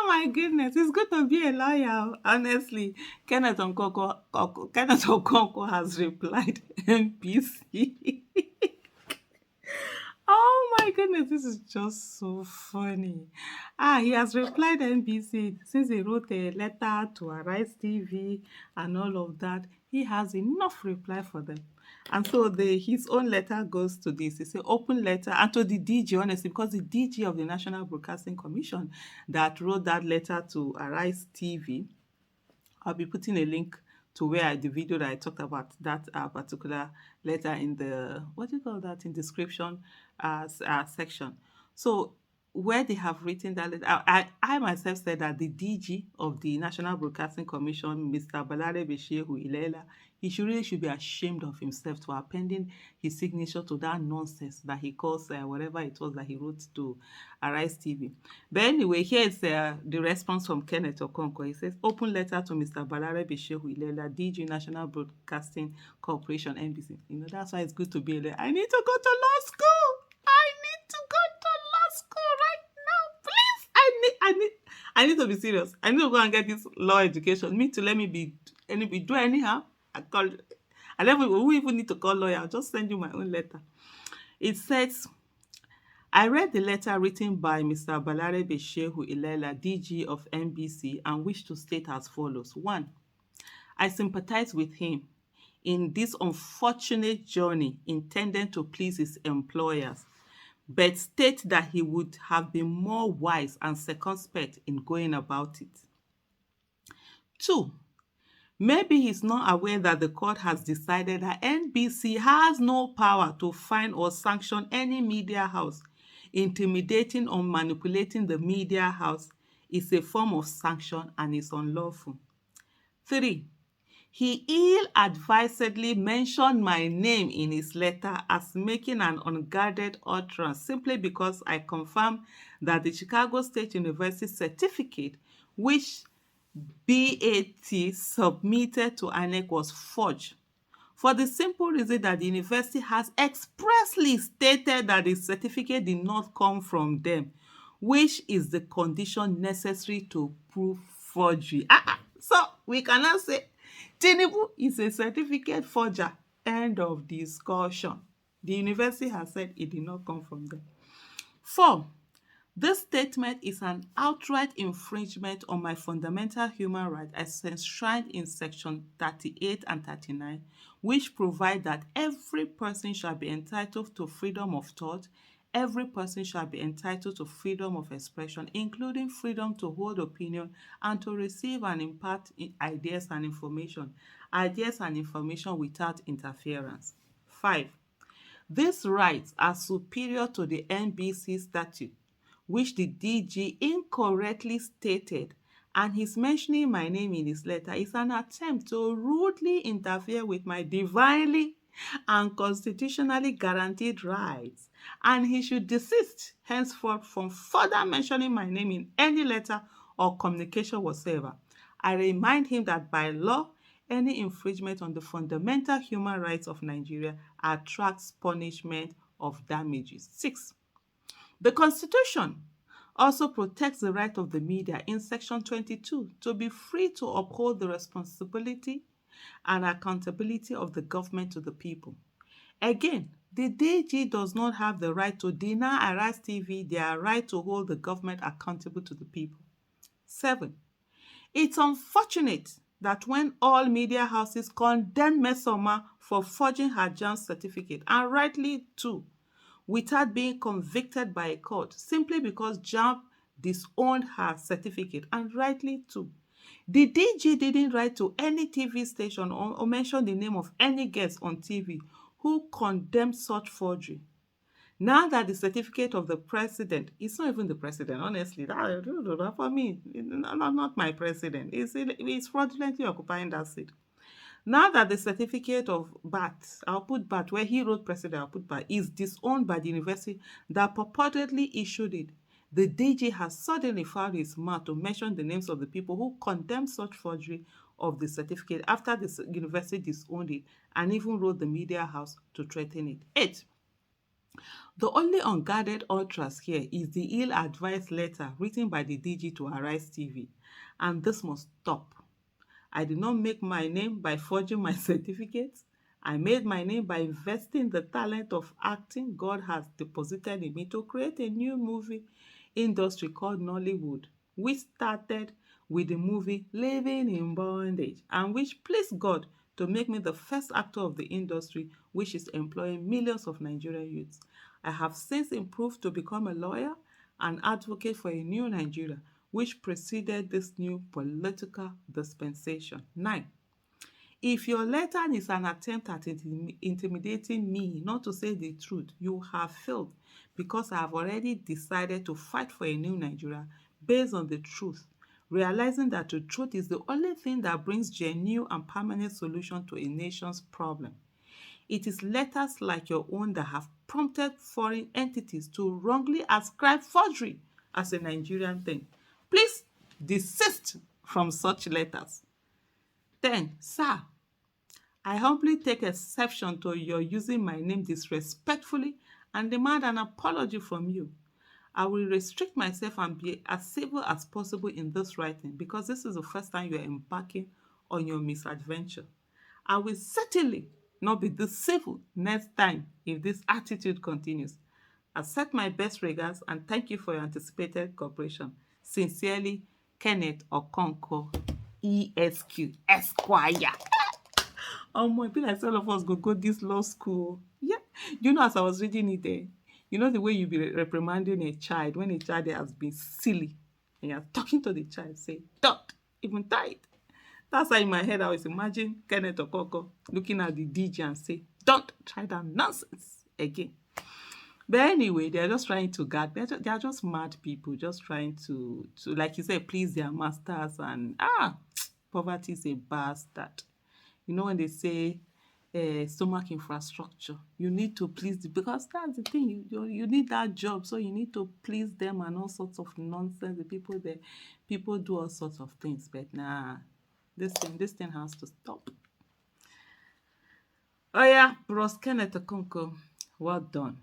my goodness, it's good to be a lawyer. Honestly, Kenneth Okonkwo has replied NPC. Oh my goodness, this is just so funny. He has replied NBC since he wrote a letter to Arise TV and all of that. He has enough reply for them. And so his own letter goes to this. It's an open letter and to the DG, honestly, because the DG of the National Broadcasting Commission that wrote that letter to Arise TV. I'll be putting a link to the video that I talked about that particular letter in the what do you call that in description section. So where they have written that letter, I myself said that the DG of the National Broadcasting Commission, Mr. Balare Beshehu Ilela, he should be ashamed of himself to appending his signature to that nonsense that he calls whatever it was that he wrote to Arise TV. But anyway, here is the response from Kenneth Okonkwo. He says, open letter to Mr. Balare Beshehu Ilela, DG National Broadcasting Corporation, NBC. You know, that's why it's good to be a lawyer. I need to go to law school. I need to go to law school right now, please. I need to be serious. I need to go and get this law education. Me to let me do anyhow. I never we even need to call lawyer. I'll just send you my own letter. It says, I read the letter written by Mr. Balare Beshehu Ilela, DG of NBC, and wish to state as follows. 1. I sympathize with him in this unfortunate journey intended to please his employers, but state that he would have been more wise and circumspect in going about it. 2. Maybe he's not aware that the court has decided that NBC has no power to fine or sanction any media house. Intimidating or manipulating the media house is a form of sanction and is unlawful. 3. He ill-advisedly mentioned my name in his letter as making an unguarded utterance simply because I confirmed that the Chicago State University certificate, which BAT submitted to INEC, was forged, for the simple reason that the university has expressly stated that the certificate did not come from them, which is the condition necessary to prove forgery. So we cannot say Tinubu is a certificate forger. End of discussion. The university has said it did not come from them. 4. This statement is an outright infringement on my fundamental human rights as enshrined in Section 38 and 39, which provide that every person shall be entitled to freedom of thought, every person shall be entitled to freedom of expression, including freedom to hold opinion and to receive and impart ideas and information without interference. 5. These rights are superior to the NBC statute, which the DG incorrectly stated, and his mentioning my name in his letter is an attempt to rudely interfere with my divinely and constitutionally guaranteed rights, and he should desist henceforth from further mentioning my name in any letter or communication whatsoever. I remind him that by law, any infringement on the fundamental human rights of Nigeria attracts punishment of damages. 6. The Constitution also protects the right of the media in Section 22 to be free to uphold the responsibility and accountability of the government to the people. Again, the DG does not have the right to deny Arise TV their right to hold the government accountable to the people. 7. It's unfortunate that when all media houses condemn Mesoma for forging her JAMB certificate, and rightly too, without being convicted by a court, simply because JAMB disowned her certificate, and rightly too, the DG didn't write to any TV station or mention the name of any guest on TV who condemned such forgery. Now that the certificate of the president, it's not even the president, honestly, that for me, not my president, it's fraudulently occupying that seat. Now that the certificate of BAT, I'll put BAT, where he wrote president, I'll put BAT, is disowned by the university that purportedly issued it, the DG has suddenly found his mouth to mention the names of the people who condemned such forgery of the certificate after the university disowned it and even wrote the media house to threaten it. 8. The only unguarded ultras here is the ill-advised letter written by the DG to Arise TV, and this must stop. I did not make my name by forging my certificates. I made my name by investing the talent of acting God has deposited in me to create a new movie industry called Nollywood, which started with the movie Living in Bondage and which pleased God to make me the first actor of the industry, which is employing millions of Nigerian youths. I have since improved to become a lawyer and advocate for a new Nigeria, which preceded this new political dispensation. 9. If your letter is an attempt at intimidating me not to say the truth, you have failed because I have already decided to fight for a new Nigeria based on the truth, realizing that the truth is the only thing that brings genuine and permanent solution to a nation's problem. It is letters like your own that have prompted foreign entities to wrongly ascribe forgery as a Nigerian thing. Please desist from such letters. 10. Sir, I humbly take exception to your using my name disrespectfully and demand an apology from you. I will restrict myself and be as civil as possible in this writing because this is the first time you are embarking on your misadventure. I will certainly not be this civil next time if this attitude continues. Accept my best regards and thank you for your anticipated cooperation. Sincerely, Kenneth Okonkwo, ESQ, Esquire. I feel like all of us go this law school. Yeah. As I was reading it there, the way you be reprimanding a child when a child has been silly and you're talking to the child, say, don't even try it. That's why in my head I was imagining Kenneth Okoko looking at the DJ and say, don't try that nonsense again. But anyway, they're just trying to guard. They're just mad people, just trying to like you said, please their masters. And poverty is a bastard. When they say stomach infrastructure, you need to please because that's the thing. You need that job, so you need to please them and all sorts of nonsense. The people there, people do all sorts of things, but nah, this thing has to stop. Oh yeah, Bros Kenneth Okonkwo, well done.